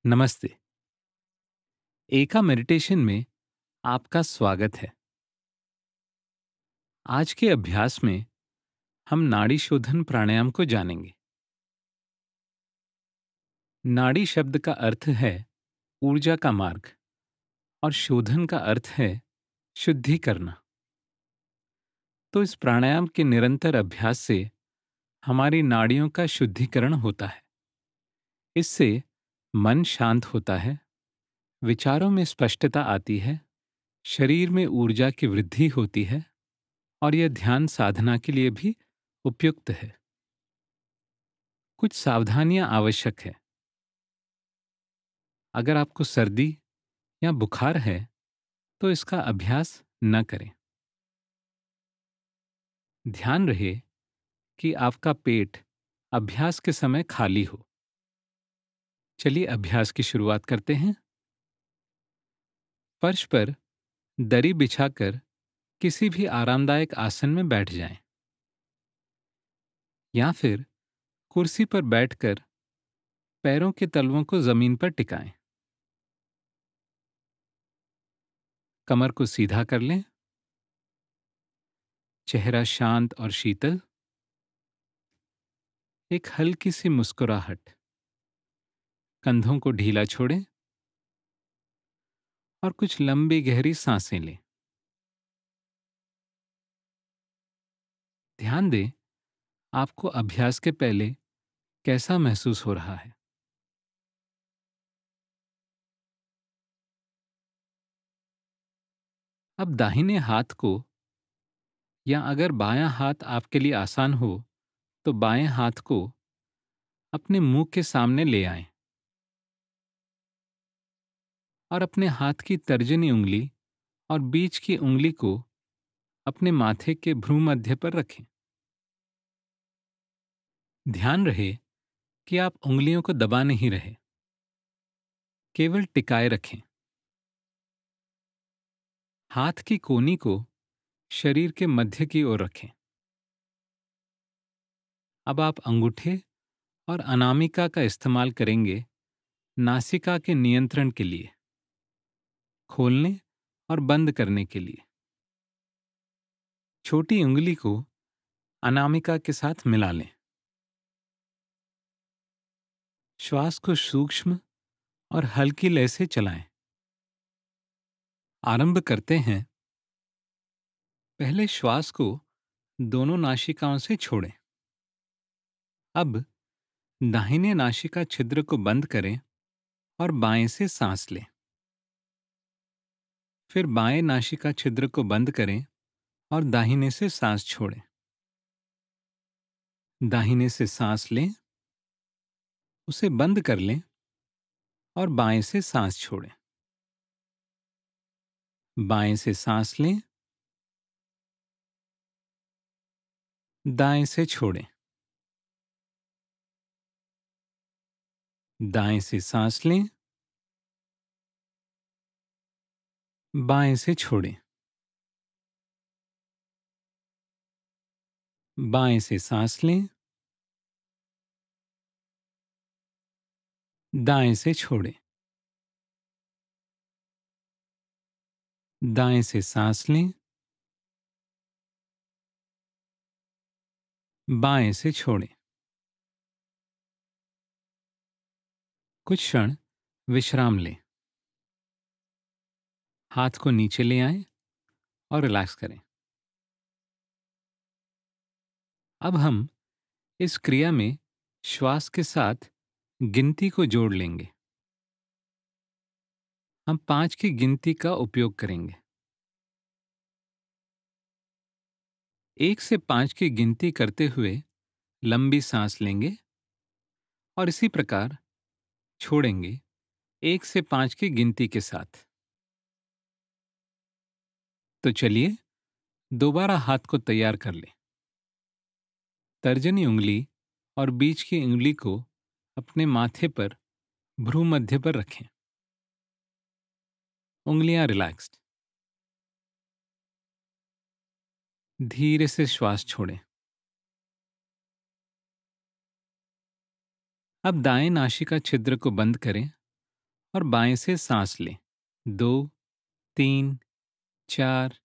नमस्ते। एका मेडिटेशन में आपका स्वागत है। आज के अभ्यास में हम नाड़ी शोधन प्राणायाम को जानेंगे। नाड़ी शब्द का अर्थ है ऊर्जा का मार्ग और शोधन का अर्थ है शुद्धि करना। तो इस प्राणायाम के निरंतर अभ्यास से हमारी नाड़ियों का शुद्धिकरण होता है। इससे मन शांत होता है, विचारों में स्पष्टता आती है, शरीर में ऊर्जा की वृद्धि होती है और यह ध्यान साधना के लिए भी उपयुक्त है। कुछ सावधानियां आवश्यक है। अगर आपको सर्दी या बुखार है तो इसका अभ्यास न करें। ध्यान रहे कि आपका पेट अभ्यास के समय खाली हो। चलिए अभ्यास की शुरुआत करते हैं। फर्श पर दरी बिछाकर किसी भी आरामदायक आसन में बैठ जाएं, या फिर कुर्सी पर बैठकर पैरों के तलवों को जमीन पर टिकाएं। कमर को सीधा कर लें, चेहरा शांत और शीतल, एक हल्की सी मुस्कुराहट। कंधों को ढीला छोड़ें और कुछ लंबी गहरी सांसें लें। ध्यान दें आपको अभ्यास के पहले कैसा महसूस हो रहा है। अब दाहिने हाथ को, या अगर बायां हाथ आपके लिए आसान हो तो बाएं हाथ को अपने मुंह के सामने ले आएं और अपने हाथ की तर्जनी उंगली और बीच की उंगली को अपने माथे के भ्रू मध्य पर रखें। ध्यान रहे कि आप उंगलियों को दबा नहीं रहे, केवल टिकाए रखें। हाथ की कोनी को शरीर के मध्य की ओर रखें। अब आप अंगूठे और अनामिका का इस्तेमाल करेंगे नासिका के नियंत्रण के लिए, खोलने और बंद करने के लिए। छोटी उंगली को अनामिका के साथ मिला लें। श्वास को सूक्ष्म और हल्की लय से चलाएं। आरंभ करते हैं। पहले श्वास को दोनों नासिकाओं से छोड़ें। अब दाहिने नासिका छिद्र को बंद करें और बाएं से सांस लें। फिर बाएं नासिका छिद्र को बंद करें और दाहिने से सांस छोड़ें। दाहिने से सांस लें, उसे बंद कर लें और बाएं से सांस छोड़ें। बाएं से सांस लें, दाएं से छोड़ें। दाएं से सांस लें, बाएं से छोड़ें। बाएं से सांस लें, दाएं से छोड़ें। दाएं से सांस लें, बाएं से छोड़ें। कुछ क्षण विश्राम लें। हाथ को नीचे ले आएं और रिलैक्स करें। अब हम इस क्रिया में श्वास के साथ गिनती को जोड़ लेंगे। हम 5 की गिनती का उपयोग करेंगे। 1 से 5 की गिनती करते हुए लंबी सांस लेंगे और इसी प्रकार छोड़ेंगे 1 से 5 की गिनती के साथ। तो चलिए दोबारा हाथ को तैयार कर लें। तर्जनी उंगली और बीच की उंगली को अपने माथे पर भ्रू मध्य पर रखें। उंगलियां रिलैक्स्ड। धीरे से श्वास छोड़ें। अब दाएं नासिका छिद्र को बंद करें और बाएं से सांस लें। 2, 3, 4,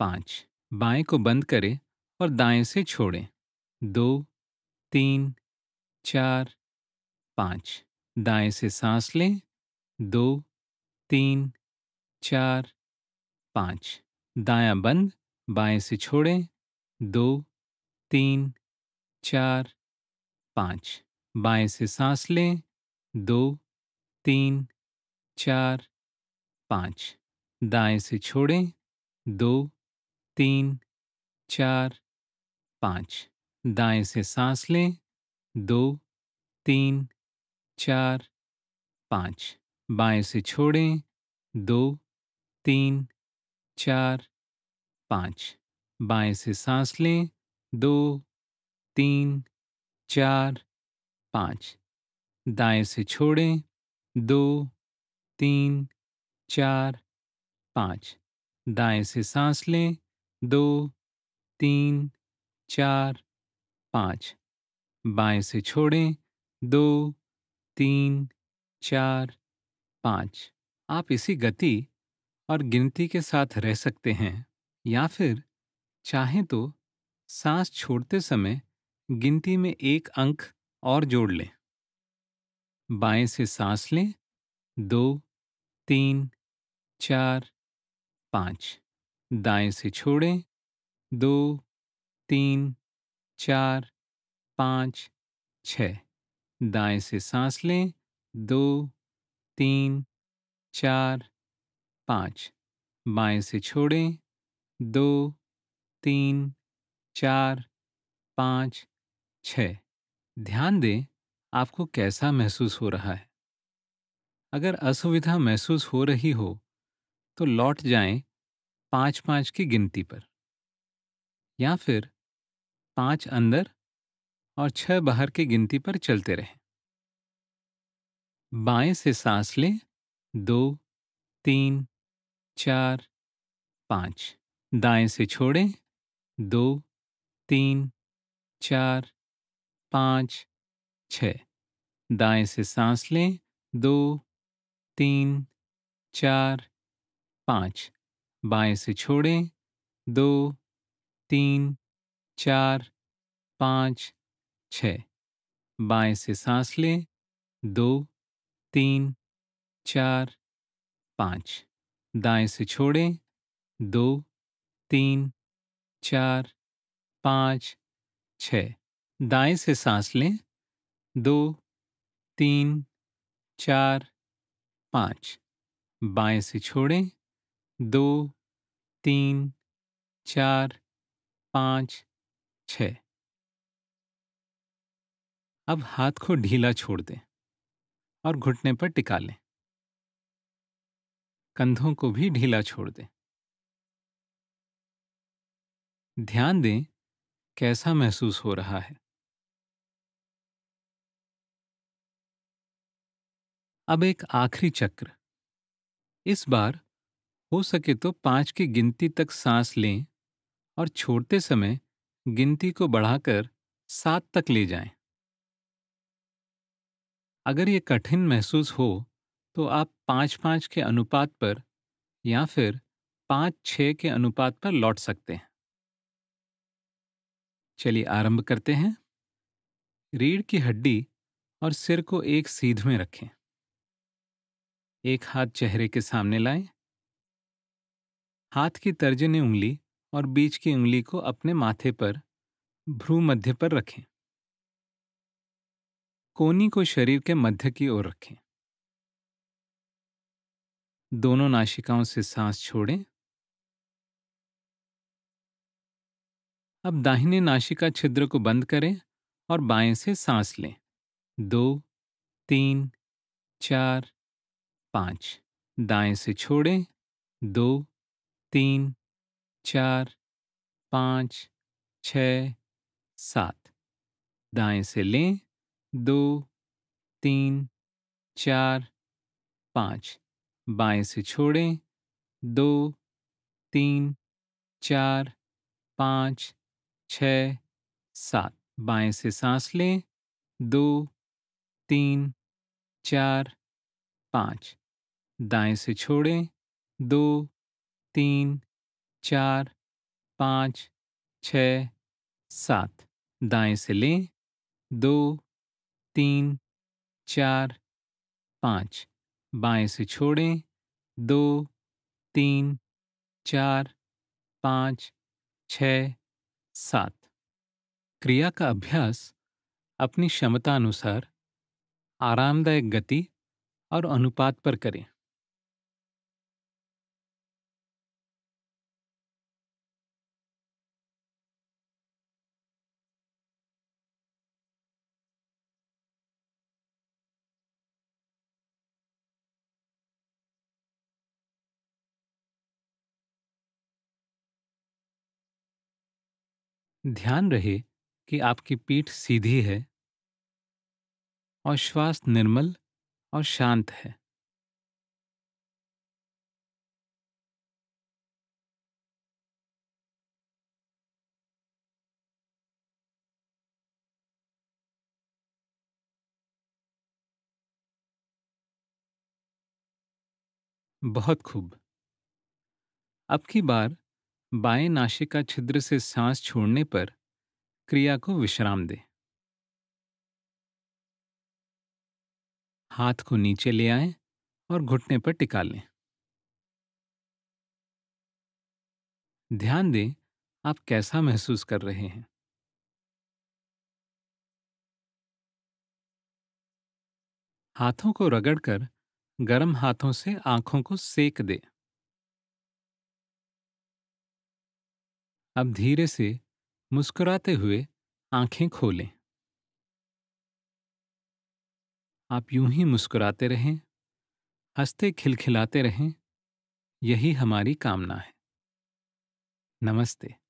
5। बाएं को बंद करें और दाएं से छोड़ें। 2, 3, 4, 5। दाएं से सांस लें। 2, 3, 4, 5। दायां बंद, बाएं से छोड़ें। 2, 3, 4, 5। बाएं से सांस लें। 2, 3, 4, 5। दाएं से छोड़ें। 2, 3, 4, 5। दाएं से सांस लें। 2, 3, 4, 5। बाएं से छोड़ें। 2, 3, 4, 5। बाएं से सांस लें। 2, 3, 4, 5। दाएं से छोड़ें। 2, 3, 4, 5। दाएं से सांस लें। 2, 3, 4, 5। बाएं से छोड़ें। 2, 3, 4, 5। आप इसी गति और गिनती के साथ रह सकते हैं, या फिर चाहें तो सांस छोड़ते समय गिनती में एक अंक और जोड़ लें। बाएं से सांस लें। 2, 3, 4, 5। दाएं से छोड़ें। 2, 3, 4, 5, 6। दाएं से सांस लें। 2, 3, 4, 5। बाएं से छोड़ें। 2, 3, 4, 5, 6। ध्यान दें आपको कैसा महसूस हो रहा है। अगर असुविधा महसूस हो रही हो तो लौट जाएं 5-5 की गिनती पर, या फिर 5 अंदर और 6 बाहर की गिनती पर चलते रहें। बाएं से सांस लें। 2, 3, 4, 5। दाएं से छोड़ें। 2, 3, 4, 5, 6। दाएं से सांस लें। 2, 3, 4, 5। बाएं से छोड़ें। 2, 3, 4, 5, 6। बाएं से सांस लें। 2, 3, 4, 5। दाएं से छोड़ें। 2, 3, 4, 5, 6। दाएं से सांस लें। 2, 3, 4, 5। बाएं से छोड़ें। 2, 3, 4, 5, 6। अब हाथ को ढीला छोड़ दें और घुटने पर टिका लें। कंधों को भी ढीला छोड़ दें। ध्यान दें कैसा महसूस हो रहा है। अब एक आखिरी चक्र। इस बार हो सके तो 5 की गिनती तक सांस लें और छोड़ते समय गिनती को बढ़ाकर 7 तक ले जाएं। अगर ये कठिन महसूस हो तो आप 5-5 के अनुपात पर या फिर 5-6 के अनुपात पर लौट सकते हैं। चलिए आरंभ करते हैं। रीढ़ की हड्डी और सिर को एक सीध में रखें। एक हाथ चेहरे के सामने लाएं। हाथ की तर्जनी उंगली और बीच की उंगली को अपने माथे पर भ्रू मध्य पर रखें। कोहनी को शरीर के मध्य की ओर रखें। दोनों नासिकाओं से सांस छोड़ें। अब दाहिने नासिका छिद्र को बंद करें और बाएं से सांस लें। 2, 3, 4, 5। दाएं से छोड़ें। 2, 3, 4, 5, 6, 7। दाएं से लें। 2, 3, 4, 5। बाएं से छोड़ें। 2, 3, 4, 5, 6, 7। बाएं से सांस लें। 2, 3, 4, 5। दाएं से छोड़ें, 2, 3, 4, 5, 6, 7। दाएं से लें, 2, 3, 4, 5। बाएं से छोड़ें, 2, 3, 4, 5, 6, 7। क्रिया का अभ्यास अपनी क्षमता अनुसार आरामदायक गति और अनुपात पर करें। ध्यान रहे कि आपकी पीठ सीधी है और श्वास निर्मल और शांत है। बहुत खूब। अब की बार बाएं नासिका छिद्र से सांस छोड़ने पर क्रिया को विश्राम दें। हाथ को नीचे ले आएं और घुटने पर टिका लें। ध्यान दें आप कैसा महसूस कर रहे हैं। हाथों को रगड़कर गर्म हाथों से आंखों को सेक दें। अब धीरे से मुस्कुराते हुए आंखें खोलें। आप यूं ही मुस्कुराते रहें, हंसते खिलखिलाते रहें। यही हमारी कामना है। नमस्ते।